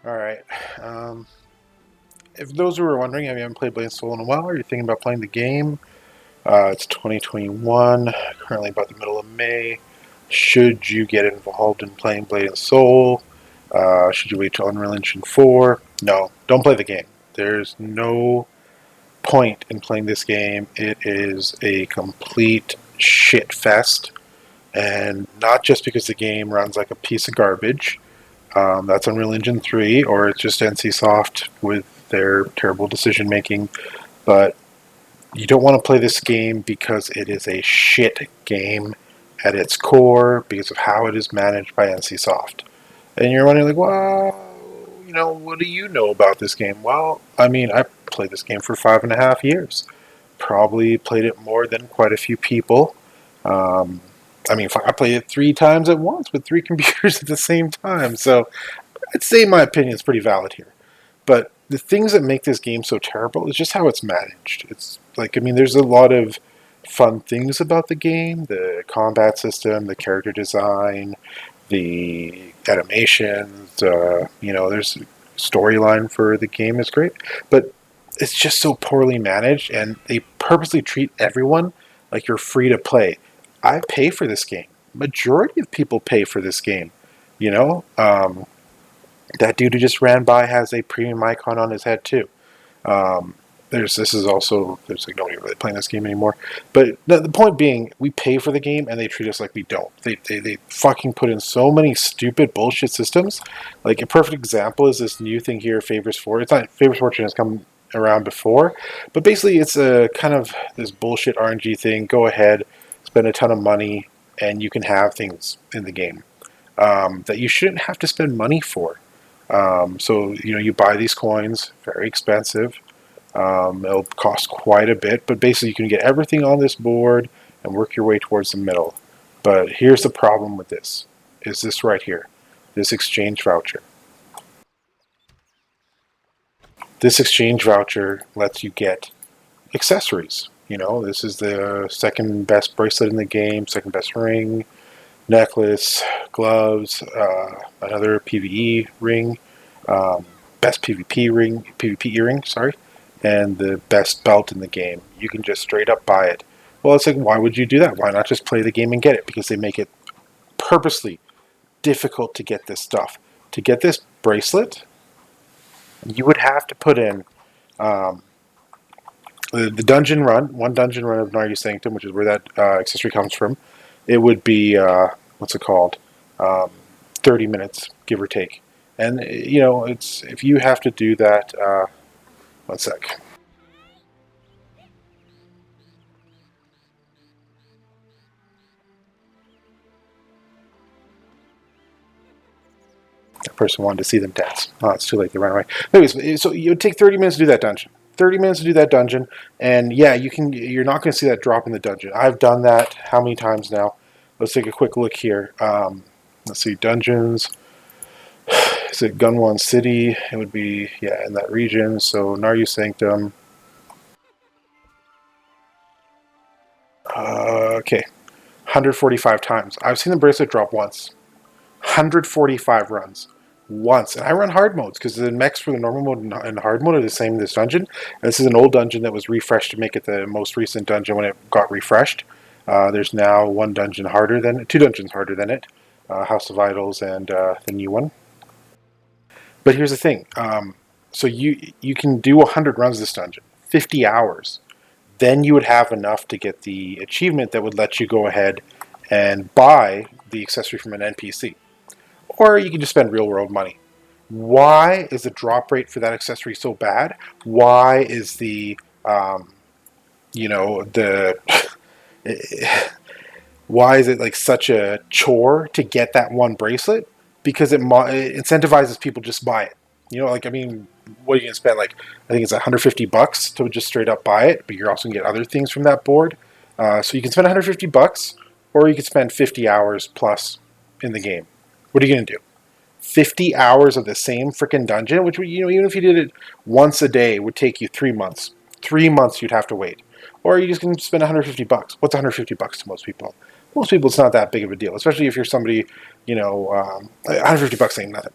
All right. Um, if those who are wondering, have you haven't played Blade and Soul in a while, or you're thinking about playing the game, it's 2021, currently about the middle of May. Should you get involved in playing Blade and Soul? Should you wait till Unreal Engine 4? No, don't play the game. There's no point in playing this game. It is a complete shit fest, and not just because the game runs like a piece of garbage. That's Unreal Engine 3, or it's just NCSoft with their terrible decision making. But you don't want to play this game because it is a shit game at its core because of how it is managed by NCSoft. And you're wondering, like, well, what do you know about this game? Well, I mean, I played this game for 5.5 years. Probably played it more than quite a few people. Um, I mean, I played it 3 times at once with 3 computers at the same time. So I'd say my opinion is pretty valid here. But the things that make this game so terrible is just how it's managed. It's like, I mean, there's a lot of fun things about the game: the combat system, the character design, the animations. There's storyline for the game is great, but it's just so poorly managed, and they purposely treat everyone like you're free to play. I pay for this game. Majority of people pay for this game. You know, that dude who just ran by has a premium icon on his head too. Um, there's like nobody really playing this game anymore. But the point being, we pay for the game and they treat us like we don't. They fucking put in so many stupid bullshit systems. Like a perfect example is this new thing here, Favors Fortune. It's not Favors Fortune has come around before, but basically it's a kind of this bullshit RNG thing. Go ahead, spend a ton of money, and you can have things in the game that you shouldn't have to spend money for. So you buy these coins, very expensive. It'll cost quite a bit, but basically you can get everything on this board and work your way towards the middle. But here's the problem with this: is this right here, this exchange voucher. This exchange voucher lets you get accessories. This is the second best bracelet in the game, second best ring, necklace, gloves, another PVE ring, um, best PvP earring, sorry, and the best belt in the game. You can just straight up buy it. Well, it's like, why would you do that? Why not just play the game and get it? Because they make it purposely difficult to get this stuff. To get this bracelet, you would have to put in um, the dungeon run, one dungeon run of Narya Sanctum, which is where that accessory comes from. It would be what's it called? Um, 30 minutes, give or take. And it's if you have to do that. One sec. That person wanted to see them dance. Oh, it's too late. They ran away. Anyways, so it would take 30 minutes to do that dungeon. 30 minutes to do that dungeon, and yeah, you're not going to see that drop in the dungeon. I've done that how many times now? Let's take a quick look here. Let's see, dungeons. Is it Gunwan City? It would be, yeah, in that region. So Naryu Sanctum. Okay, 145 times. I've seen the bracelet drop once. 145 runs. Once. And I run hard modes because the mechs for the normal mode and hard mode are the same in this dungeon. And this is an old dungeon that was refreshed to make it the most recent dungeon when it got refreshed. There's now two dungeons harder than it, House of Idols and the new one. But here's the thing. So you can do 100 runs this dungeon, 50 hours. Then you would have enough to get the achievement that would let you go ahead and buy the accessory from an NPC. Or you can just spend real world money. Why is the drop rate for that accessory so bad? Why is um, the why is it like such a chore to get that one bracelet? Because it incentivizes people to just buy it. Like, I mean, what are you gonna spend? Like, I think it's $150 to just straight up buy it, but you're also gonna get other things from that board. So you can spend $150, or you can spend 50 hours plus in the game. What are you gonna do? 50 hours of the same freaking dungeon, which even if you did it once a day, would take you 3 months. 3 months you'd have to wait, or you just can spend $150. What's $150 to most people? Most people, it's not that big of a deal, especially if you're somebody, $150 ain't nothing.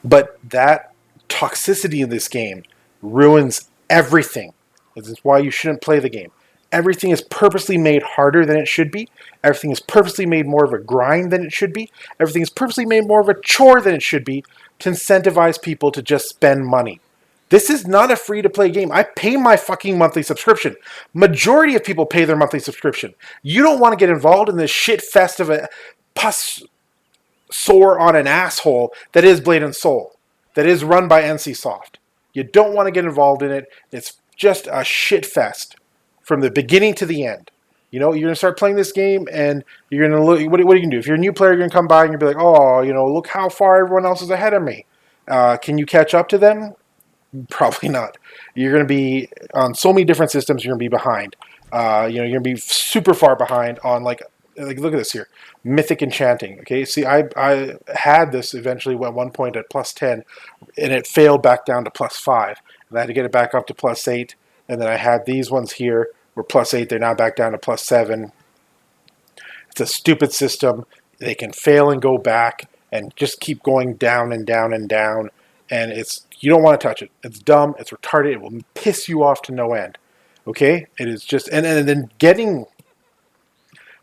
But that toxicity in this game ruins everything. This is why you shouldn't play the game. Everything is purposely made harder than it should be. Everything is purposely made more of a grind than it should be. Everything is purposely made more of a chore than it should be to incentivize people to just spend money. This is not a free to play game. I pay my fucking monthly subscription. Majority of people pay their monthly subscription. You don't want to get involved in this shit fest of a pus sore on an asshole that is Blade and Soul, that is run by NCSoft. You don't want to get involved in it. It's just a shit fest from the beginning to the end. You know, you're going to start playing this game and you're going to look, what are you going to do? If you're a new player, you're going to come by and you'll be like, oh, you know, look how far everyone else is ahead of me. Can you catch up to them? Probably not. You're going to be on so many different systems. You're going to be behind. You're going to be super far behind on like look at this here, mythic enchanting. Okay, see, I had this eventually at one point at +10, and it failed back down to +5, and I had to get it back up to +8, and then I had these ones here were +8. They're now back down to +7. It's a stupid system. They can fail and go back and just keep going down and down and down, and you don't want to touch it. It's dumb. It's retarded. It will piss you off to no end. Okay, it is just and then getting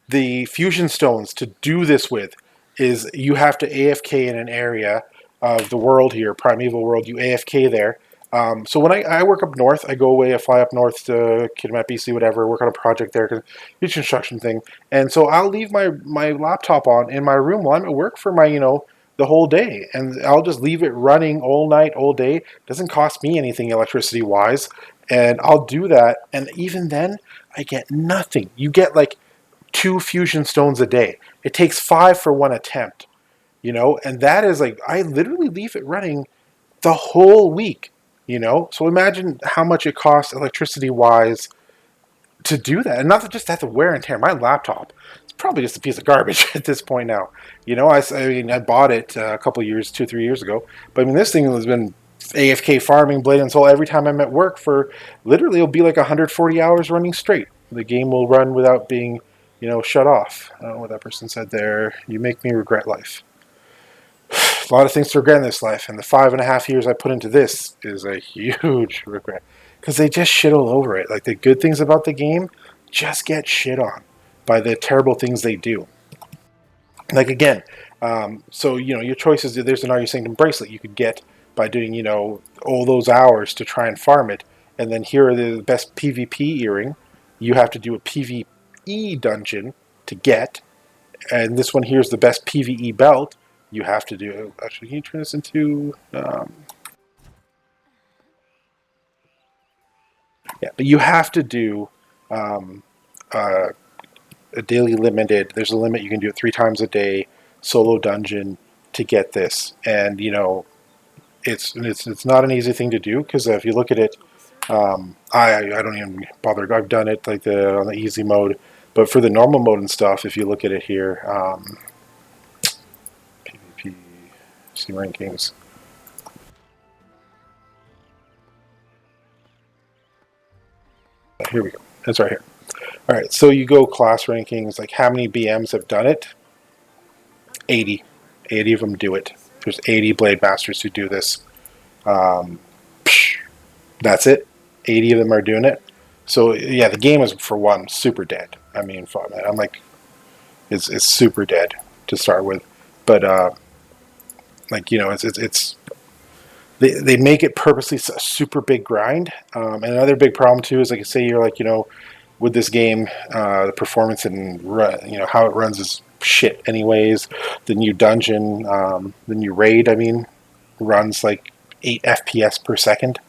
the fusion stones to do this with is you have to AFK in an area of the world here, Primeval World. You AFK there. So when I work up north, I go away, I fly up north to Kitimat, BC, whatever, work on a project there, huge construction thing. And so I'll leave my laptop on in my room while I'm at work for my, the whole day. And I'll just leave it running all night, all day. Doesn't cost me anything electricity-wise. And I'll do that. And even then, I get nothing. You get like 2 fusion stones a day. It takes 5 for one attempt, and that is like, I literally leave it running the whole week, So imagine how much it costs electricity wise to do that. And not just that, the wear and tear. My laptop, it's probably just a piece of garbage at this point now. I bought it a couple years, 2-3 years ago. But I mean, this thing has been AFK farming, Blade and Soul every time I'm at work for literally, it'll be like 140 hours running straight. The game will run without being shut off. I don't know what that person said there. You make me regret life. A lot of things to regret in this life, and the 5.5 years I put into this is a huge regret. Because they just shit all over it. Like, the good things about the game just get shit on by the terrible things they do. Like, again, so, your choices, there's an Are You Sanctum bracelet you could get by doing, all those hours to try and farm it. And then here are the best PvP earring. You have to do a PvP dungeon to get, and this one here is the best PvE belt. You have to do. Actually, can you turn this into? Yeah, but you have to do a daily limited. There's a limit. You can do it 3 times a day, solo dungeon to get this, and it's not an easy thing to do because if you look at it. I don't even bother. I've done it like on the easy mode, but for the normal mode and stuff, if you look at it here, PvP, see rankings. Here we go. It's right here. All right, so you go class rankings. Like how many BMs have done it? 80. 80 of them do it. There's 80 Blade Masters who do this. That's it. 80 of them are doing it. So yeah, the game is for one super dead. I mean, I'm like, it's super dead to start with, but it's they make it purposely a super big grind. And another big problem too is like say you're like with this game, the performance and how it runs is shit. Anyways, the new dungeon, the new raid, runs like 8 FPS per second.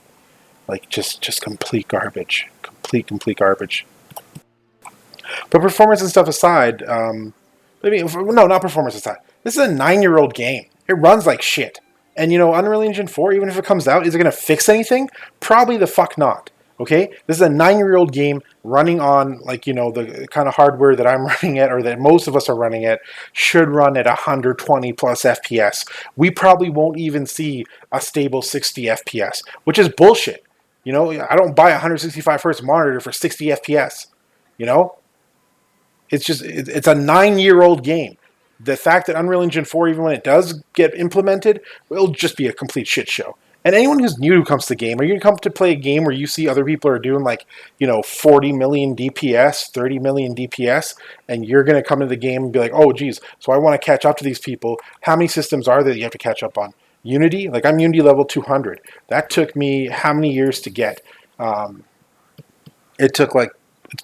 Like just complete garbage, complete garbage. But performance and stuff aside, no, not performance aside. This is a 9-year-old game. It runs like shit. And Unreal Engine 4, even if it comes out, is it going to fix anything? Probably the fuck not. Okay, this is a 9-year-old game running on the kind of hardware that I'm running at, or that most of us are running at, should run at 120 plus FPS. We probably won't even see a stable 60 FPS, which is bullshit. I don't buy a 165 hertz monitor for 60 FPS. It's just, it's a 9-year-old game. The fact that Unreal Engine 4, even when it does get implemented, will just be a complete shit show. And anyone who's new who comes to the game, are you going to come to play a game where you see other people are doing 40 million DPS, 30 million DPS, and you're going to come into the game and be like, oh, geez, so I want to catch up to these people. How many systems are there that you have to catch up on? Unity? Like, I'm Unity level 200. That took me how many years to get? Um, it's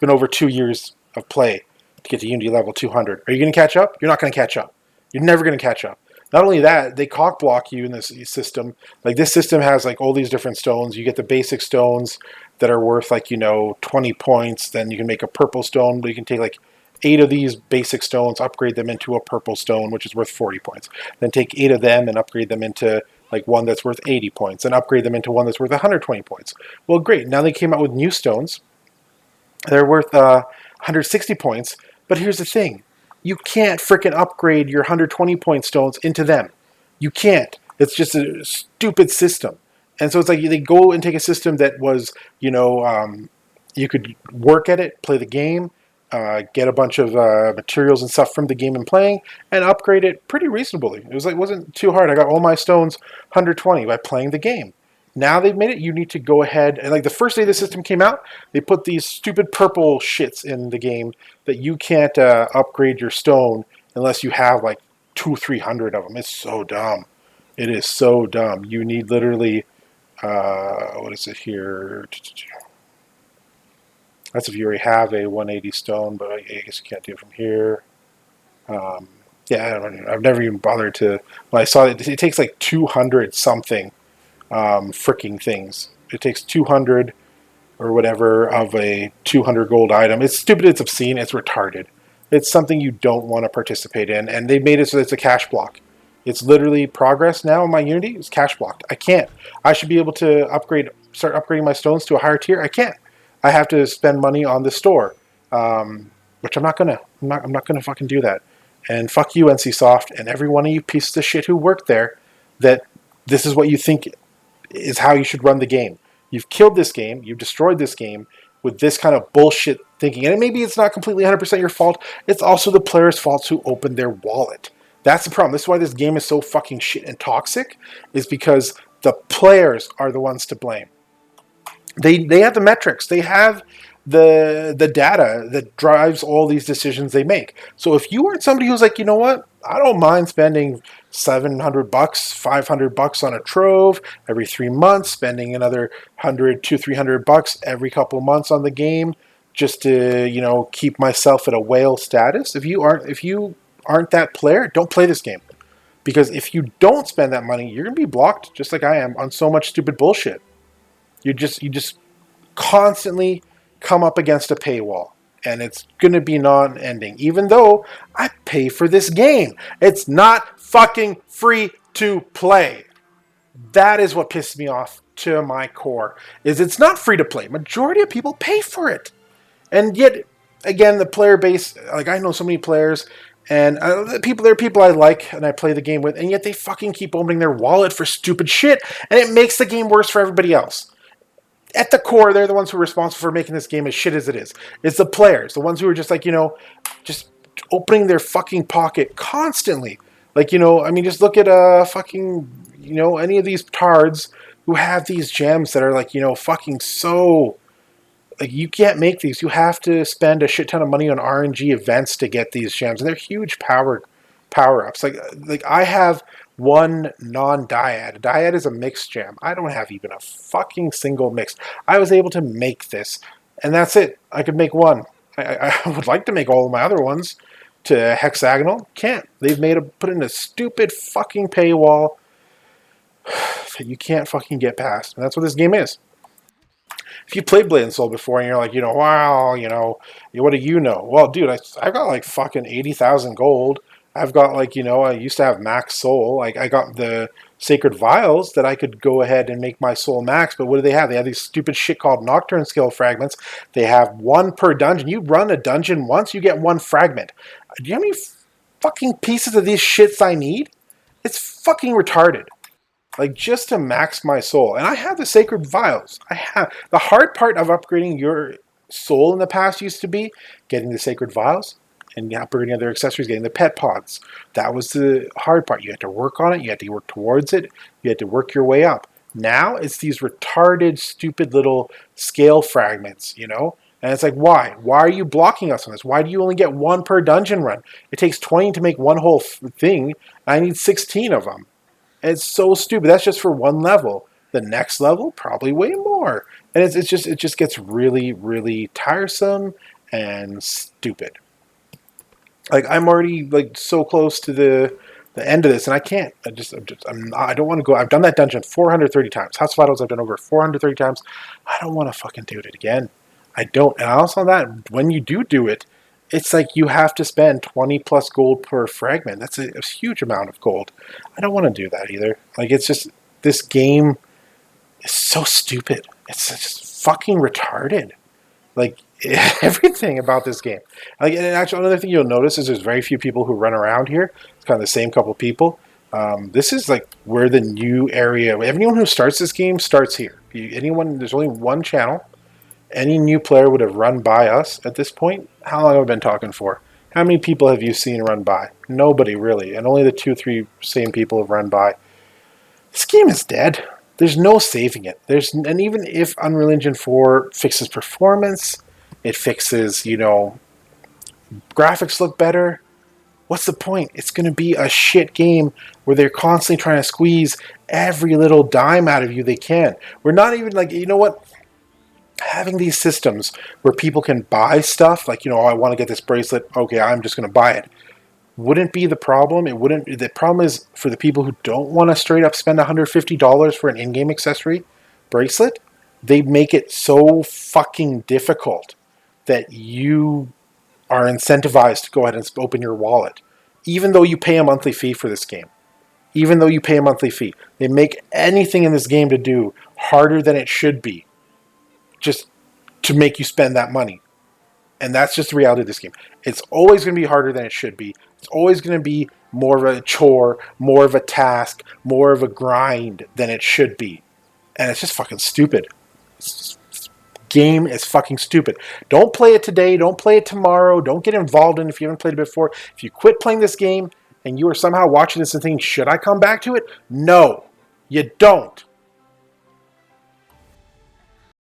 been over 2 years of play to get to Unity level 200. Are you going to catch up? You're not going to catch up. You're never going to catch up. Not only that, they cock block you in this system. Like, this system has all these different stones. You get the basic stones that are worth 20 points. Then you can make a purple stone, but you can take 8 of these basic stones, upgrade them into a purple stone, which is worth 40 points. Then take 8 of them and upgrade them into one that's worth 80 points, and upgrade them into one that's worth 120 points. Well, great. Now they came out with new stones. They're worth 160 points, but here's the thing. You can't frickin' upgrade your 120 point stones into them. You can't. It's just a stupid system. And so it's like they go and take a system that was, you could work at it, play the game, get a bunch of materials and stuff from the game and playing, and upgrade it pretty reasonably. It wasn't too hard. I got all my stones 120 by playing the game. Now they've made it, you need to go ahead, and the first day the system came out, they put these stupid purple shits in the game that you can't upgrade your stone unless you have 200-300 of them. It's so dumb. It is so dumb. You need literally, what is it here? That's if you already have a 180 stone, but I guess you can't do it from here. Yeah, I've never even bothered to, when I saw it, it takes 200 something freaking things. It takes 200 or whatever of a 200 gold item. It's stupid, it's obscene, it's retarded. It's something you don't want to participate in, and they made it so it's a cash block. It's literally progress now in my Unity. It's cash blocked. I can't. I should be able to start upgrading my stones to a higher tier. I can't. I have to spend money on the store, which I'm not gonna. I'm not gonna fucking do that. And fuck you, NCSoft, and every one of you pieces of shit who worked there. That this is what you think is how you should run the game. You've killed this game. You've destroyed this game with this kind of bullshit thinking. And maybe it's not completely 100% your fault. It's also the players' faults who opened their wallet. That's the problem. This is why this game is so fucking shit and toxic, is because the players are the ones to blame. They have the metrics. They have the data that drives all these decisions they make. So if you aren't somebody who's like, you know what, I don't mind spending $700, $500 on a trove every 3 months, spending another $100 to $300 every couple of months on the game just to keep myself at a whale status. If you aren't that player, don't play this game, because if you don't spend that money, you're gonna be blocked just like I am on so much stupid bullshit. You just constantly come up against a paywall, and it's going to be non-ending. Even though I pay for this game, it's not fucking free to play. That is what pisses me off to my core. Is it's not free to play. Majority of people pay for it, and yet again, the player base. I know so many players. And there are people I like and I play the game with, and yet they fucking keep opening their wallet for stupid shit, and it makes the game worse for everybody else. At the core, they're the ones who are responsible for making this game as shit as it is. It's the players, the ones who are just just opening their fucking pocket constantly. Just look at any of these tards who have these gems that are fucking so. You can't make these. You have to spend a shit ton of money on RNG events to get these gems, and they're huge power-ups. I have one non-dyad. Dyad is a mixed gem. I don't have even a fucking single mixed. I was able to make this, and that's it. I could make one. I would like to make all of my other ones to hexagonal. Can't. They've put in a stupid fucking paywall that you can't fucking get past, and that's what this game is. If you played Blade and Soul before and you're like, wow, what do you know? Well, dude, I've got fucking 80,000 gold. I've got I used to have max soul. I got the sacred vials that I could go ahead and make my soul max. But what do they have? They have these stupid shit called nocturne skill fragments. They have one per dungeon. You run a dungeon once, you get one fragment. Do you know how many fucking pieces of these shits I need? It's fucking retarded. Just to max my soul. And I have the sacred vials. The hard part of upgrading your soul in the past used to be getting the sacred vials and upgrading other accessories, getting the pet pods. That was the hard part. You had to work on it. You had to work towards it. You had to work your way up. Now it's these retarded, stupid little scale fragments, you know? And it's like, why? Why are you blocking us on this? Why do you only get one per dungeon run? It takes 20 to make one whole thing. I need 16 of them. And it's so stupid. That's just for one level. The next level, probably way more. And it just gets really, really tiresome and stupid. Like I'm already like so close to the end of this, and I can't. I don't want to go. I've done that dungeon 430 times. House of Idols I've done over 430 times. I don't want to fucking do it again. I don't. And also that when you do it, it's like you have to spend 20 plus gold per fragment. That's a huge amount of gold. I don't want to do that either. Like it's just this game is so stupid. It's just fucking retarded. Like everything about this game. Like, and actually, another thing you'll notice is there's very few people who run around here. It's kind of the same couple people. This is like where the new area. Everyone who starts this game starts here. There's only one channel. Any new player would have run by us at this point. How long have I been talking for? How many people have you seen run by? Nobody really, and only the 2-3 same people have run by. This game is dead. There's no saving it. And even if Unreal Engine 4 fixes performance, it fixes, graphics look better, what's the point? It's going to be a shit game where they're constantly trying to squeeze every little dime out of you they can. We're not even like, you know what? Having these systems where people can buy stuff, like, oh, I want to get this bracelet, okay, I'm just going to buy it, wouldn't be the problem. The problem is for the people who don't want to straight up spend $150 for an in-game accessory bracelet, they make it so fucking difficult that you are incentivized to go ahead and open your wallet. Even though you pay a monthly fee for this game. Even though you pay a monthly fee. They make anything in this game to do harder than it should be. Just to make you spend that money. And that's just the reality of this game. It's always going to be harder than it should be. It's always going to be more of a chore, more of a task, more of a grind than it should be. And it's just fucking stupid. This game is fucking stupid. Don't play it today. Don't play it tomorrow. Don't get involved in it if you haven't played it before. If you quit playing this game and you are somehow watching this and thinking, should I come back to it? No, you don't.